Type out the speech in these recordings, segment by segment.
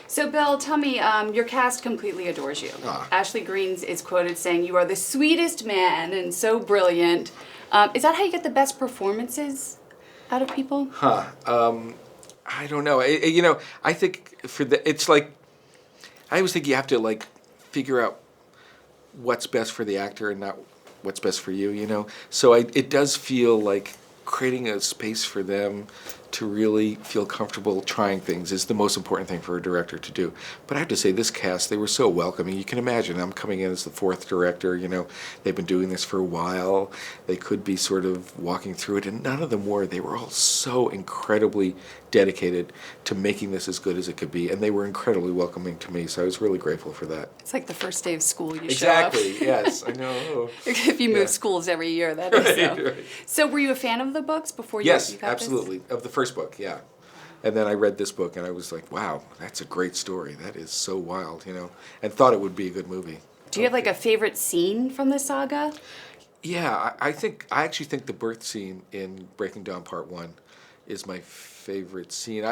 So, Bill, tell me, your cast completely adores you. Ah. Ashley Greene is quoted saying, "You are the sweetest man and so brilliant." Is that how you get the best performances out of people? I don't know. I think it's like, I always think you have to like figure out what's best for the actor and not what's best for you, you know? So it does feel like creating a space for them to really feel comfortable trying things is the most important thing for a director to do. But I have to say, this cast, they were so welcoming. You can imagine, I'm coming in as the fourth director, you know, they've been doing this for a while. They could be sort of walking through it, and none of them were. They were all so incredibly dedicated to making this as good as it could be, and they were incredibly welcoming to me, so I was really grateful for that. It's like the first day of school. You Exactly, show up. yes, I know. If you move schools every year, that is so. Right. So, were you a fan of the books before you Yes, you got absolutely. Of the first book, yeah. And then I read this book and I was like, wow, that's a great story. That is so wild, you know, and thought it would be a good movie. Do you have like a favorite scene from the saga? Yeah, I actually think the birth scene in Breaking Dawn Part 1 is my favorite scene.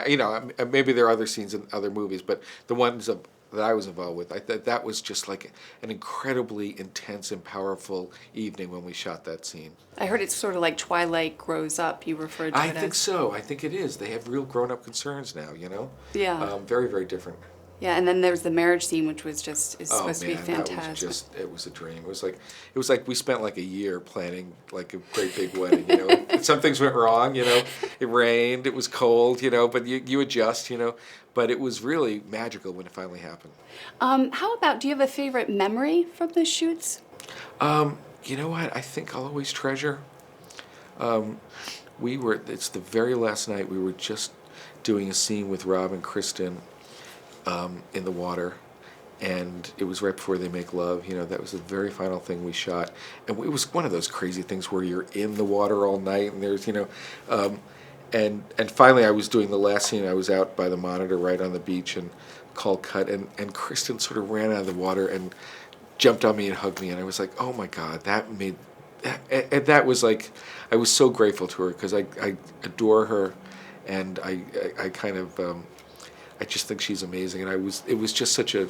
Maybe there are other scenes in other movies, but the ones that I was involved with, I thought that was just like an incredibly intense and powerful evening when we shot that scene. I heard it's sort of like Twilight grows up. You referred to it I as. think so. I think it is. They have real grown-up concerns now, you know? Yeah. Very, very different. Yeah, and then there's the marriage scene, which was is supposed to be That fantastic. it was a dream. It was like we spent like a year planning like a great big wedding, you know. Some things went wrong, you know. It rained, it was cold, you know, but you adjust, you know. But it was really magical when it finally happened. How about, do you have a favorite memory from the shoots? You know what? I think I'll always treasure. It's the very last night, we were just doing a scene with Rob and Kristen in the water, and it was right before they make love. You know, that was the very final thing we shot, and it was one of those crazy things where you're in the water all night, and there's, you know, and finally I was doing the last scene. I was out by the monitor right on the beach, and call cut, and Kristen sort of ran out of the water and jumped on me and hugged me, and I was like, oh my God, that was like, I was so grateful to her because I adore her, and I kind of I just think she's amazing, and it was just such a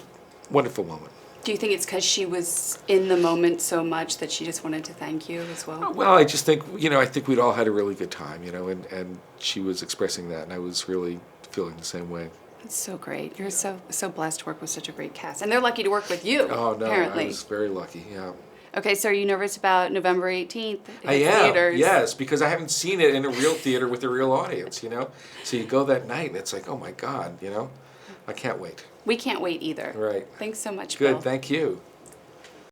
wonderful moment. Do you think it's because she was in the moment so much that she just wanted to thank you as well? Well, I just think, you know, I think we'd all had a really good time, you know, and she was expressing that, and I was really feeling the same way. It's so great. You're so blessed to work with such a great cast, and they're lucky to work with you. Oh no, apparently. I was very lucky. Yeah. Okay, so are you nervous about November 18th? I am. Theaters? Yes, because I haven't seen it in a real theater with a real audience. You know, so you go that night, and it's like, oh my God, you know, I can't wait. We can't wait either. Right. Thanks so much, Good. Bill. Thank you.